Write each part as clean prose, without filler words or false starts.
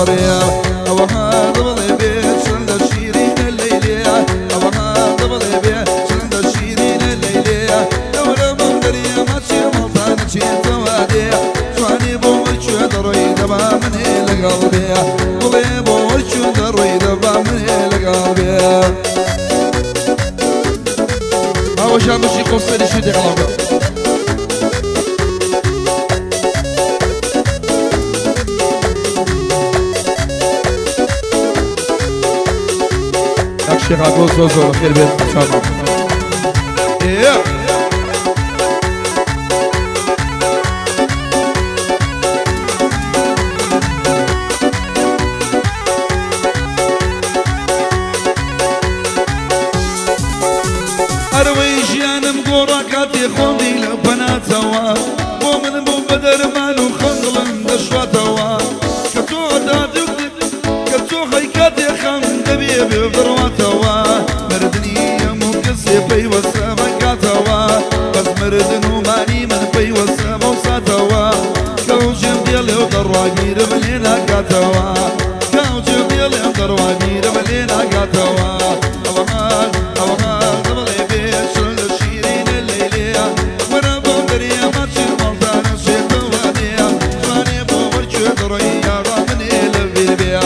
قلبي أوها قبل بيت شند الشيرين الليلية أوها قبل بيت شند الشيرين الليلية دولة مقدرية ما تشي ملطان تشي توادي شواني بوشو دري دبا من إلى قلبي قلي بوشو دري دبا من إلى قلبي أول شيء مشي قصة شو دي قلبي شيخ زوزو خير بيت ان شاء الله. اروي جيان مقوركاتي خوندي لو بناتوا ومن بو بدر مانو خنغلن دشواتوا كتو دادك كتو خيكاتي خندبي بفرواتوا مردني مكسي في وسامكاتوا بس مردن وماني من في وساموساتوا كوجم ديالي ودراجير ملينا كاتوا كوجم ديالي ودراجير ملينا كاتوا اوهان اوهان قبلي بيت شل الشيرين الليلية وانا بمدرية ما تشير ملطان الشيخ وادية شواني بورجو دريا رامني للبيبيا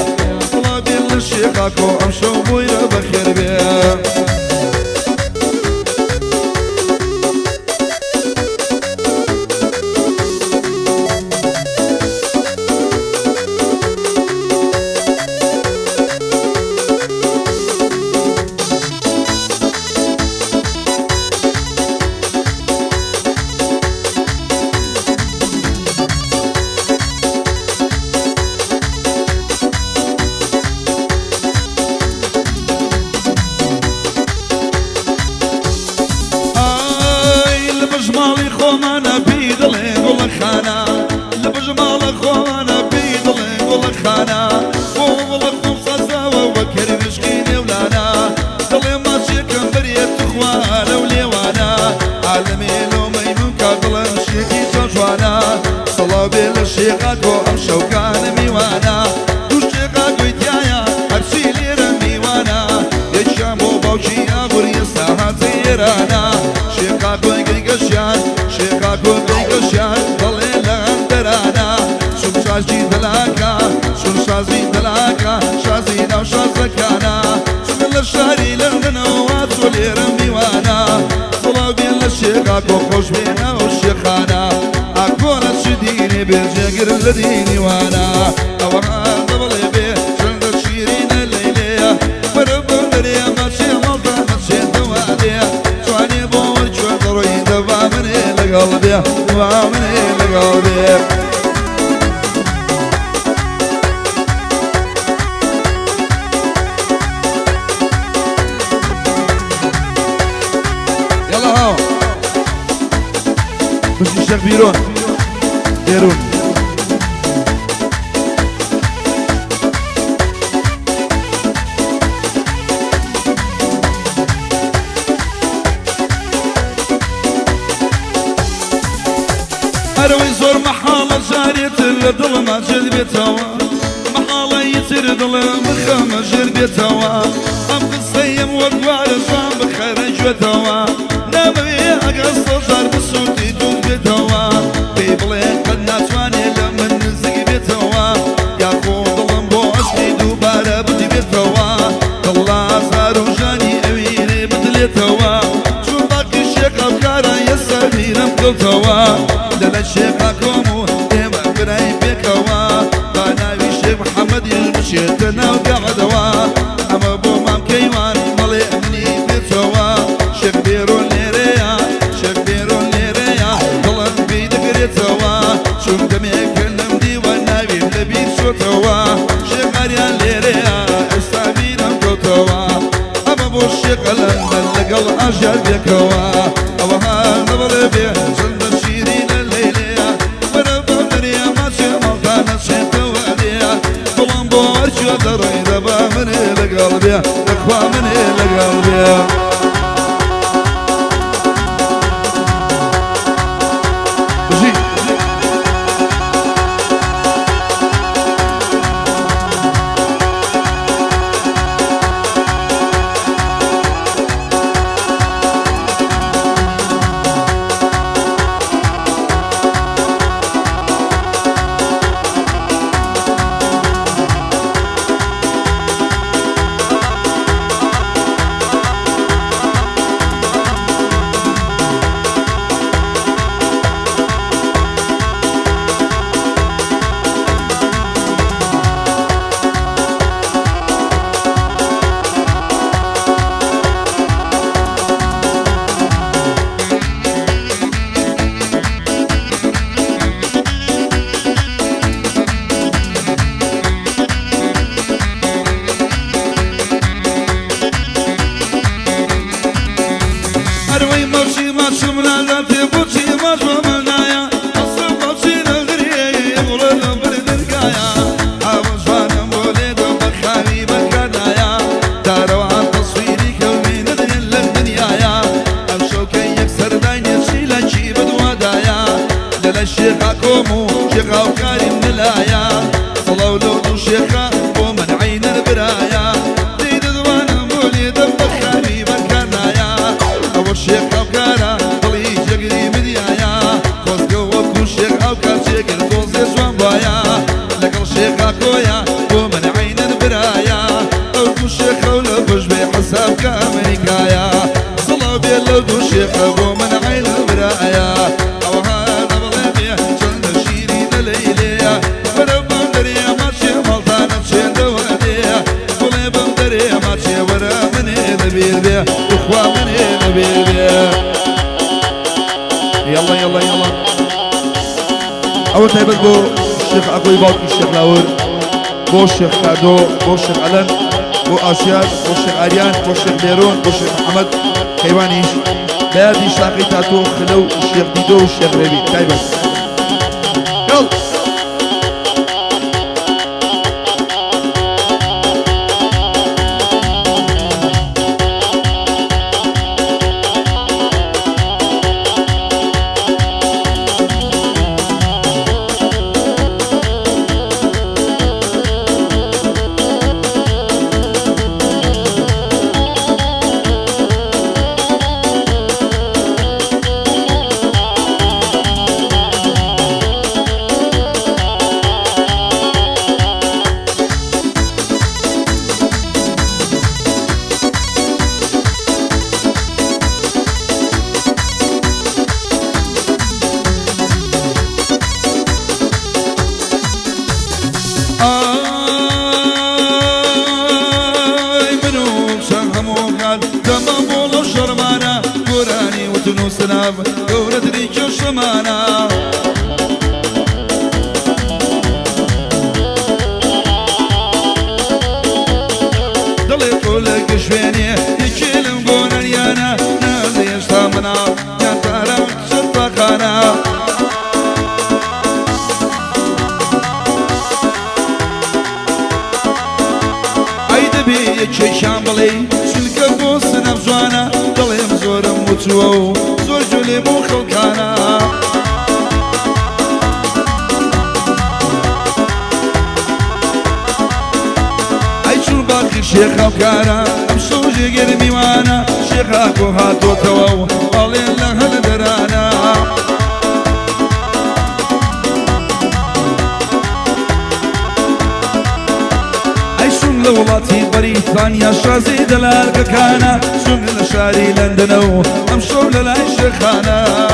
طلابي للشيخ اكو امشو بويا بخير بيا بجمالي خومانا بيدلي قول خانا لبجمالي خومانا بيدلي قول خانا وقول خمسة سوا وكر مشكيني ولانا دلي ما شكم بريت اخوانا وليوانا عالمي لو ميمون كاقل مشيكي جوجوانا صلابي للشيقات وامشو كان ميوانا دو الشيقات ويتيايا هرشي لي رميوانا يجامو باوشيا غوري الساحة زيرانا شيقات ويقشان شيقات ويقشان ضلي لغندرانا شوف شازي دلاكا شوف شازي دلاكا شازينا وشازكانا شوف للشاري لغنوات ولي رميوانا صلابي للشيقات وخوش بينا والشيخانا أكونا تشديني بالجاقر الذيني وانا أوهان ضبلي بيه شند الشيرين الليلية مربو دريا ماشي ملطا ماشي توادية شواني بور شو ضروي دبا من إلى قلبي دبا من إلى قلبي يلا هاو مش الشيخ بيرون بيرون اروي زور محالة جاريت الدل ما جلبتوا محالة يتردل مخام جلبتوا ام قصيم وقوار صام بخرج وتوا نامي اقص صار بصوتي تنبتوا بيبلي قد ناتواني لمن نزق بتوا يا خود لمبوشني دوباره بدي بتوا الله صار وجاني اويني بدلتوا شوفك الشيخ افكاره يسابي مقلتوا دل الشيخ اكومو ديما براي بكوا بناوي الشيخ محمد المشيتنا وقعدوا اما بو مام كيوان مالي امني بتوا شيخ بيرون ليريا شيخ بيرون ليريا طلب بيدك ريتوا شوف دمي كلم ديوان ناوي لبيت شوتوا شيخ مريان ليريا استابينا مقلتوا اما بو الشيخ لندن لقل اجل بكوا اوها نبل بيه شند الشيرين الليلية وربا دريا ما شي ملطان الشيخ وادية طلن بور شو دري دبا من إلى قلبي اخوة من إلى قلبي الشيخ ابو من عين برايا او هذا بغيبي شن شيرين ليليا ولا بندري ماشي ملطان شد ولدي ولا بندري ماشي ورا من نبيل اخوة من نبيل يلا يلا يلا اول تايبت بو الشيخ اخوي باوكي الشيخ لاور بو الشيخ كادو بو الشيخ علن بو اسياد بو الشيخ اريان بو الشيخ بيرون بو الشيخ محمد حيوانيش بادي شاقي تاتو خلو الشيخ ديدو والشيخ ربي تايبت يلا قولتني كشمانا ضلي طولك شويني يكلم قونا ريانا نازي يشتامنا يا ترى شطقانا عيد بيك شامبلي سلك بوس نبزوانا ضلي مزور موتوو زور جولي مو خلقانا اي شو باقي شيخ وكارا امشو جيجر ميوانا شيخاكو هاتو توو قالي الله الدرانا لولاتي بريطانيا شازي دلالك كانا شغل شاري لندنو امشو للاي شيخانا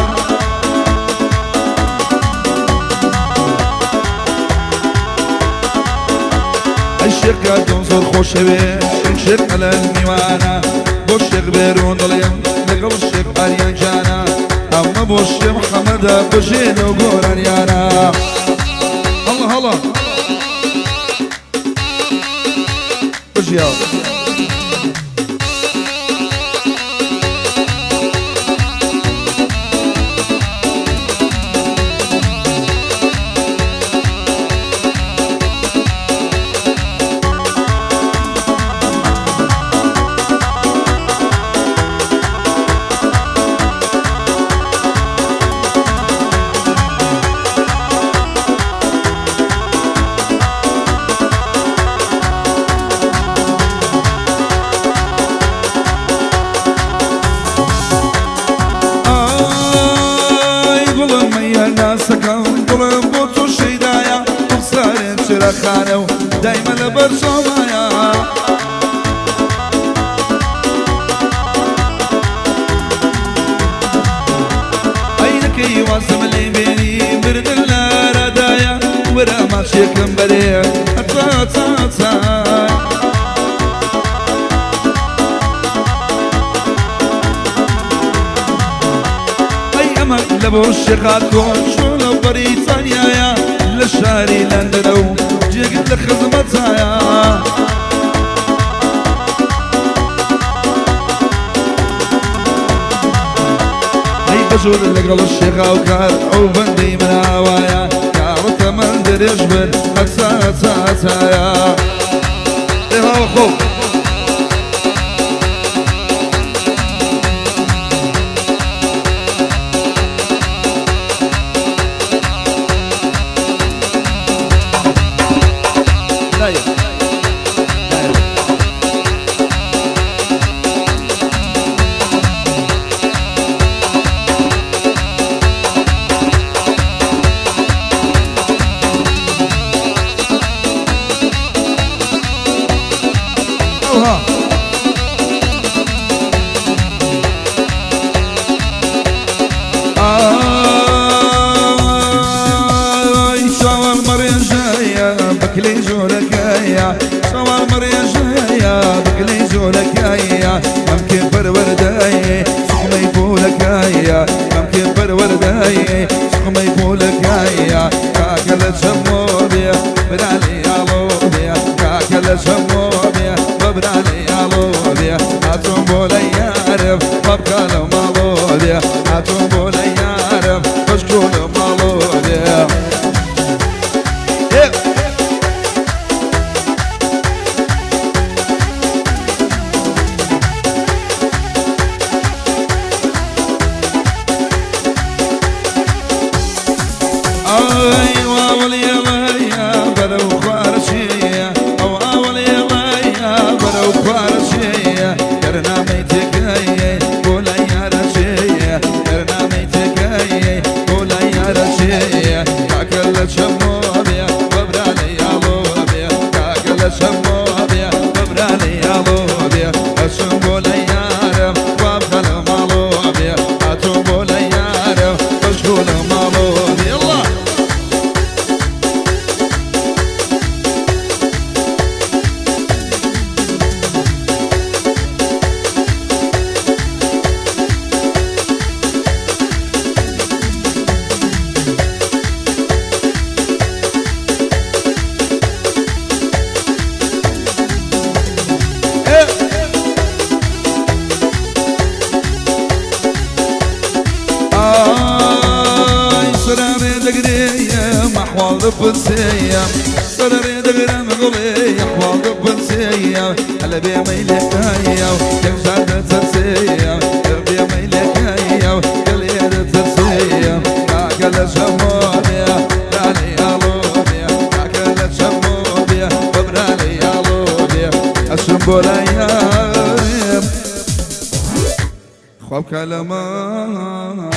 الشيخ قادون زور خوش بيه الشيخ على الميوانا بو الشيخ بيرون ضليم لقل الشيخ اريان جانا اما بو الشيخ محمد بجين وقول اريانا الله الله بجيا خانو دايما لبرشومايا عينك يواسم اللي بيني برد الردايا ورا ما شيكم بديع اي امل لبو الشيخاتكم شو لو بريطانيا للشاري لندنو جيت لخدمتها اي بزول اللي قال الشيخ وكار او بندي من هوايا كارت من دريش بن اكساتاتايا ايه هو خوف زولك يا ممكن برورداي سخمة يفولك يا ممكن برورداي سخمة يفولك يا كاكل سموبيا بنالي يا لوبيا كاكل سموبيا ببنالي يا لوبيا هاتون بولي يعرف ببكال مالوبيا هاتون بولي يعرف بشكول مالوبيا بنسيم صدري دغرم غلي يحوال بنسيم على بي ميلك هيا يمشاد تنسيم دربي ميلك هيا قليل تنسيم كاكل شموبيا برالي يا لوبيا كاكل شموبيا برالي يا لوبيا الشمبولا يا خواب كلمة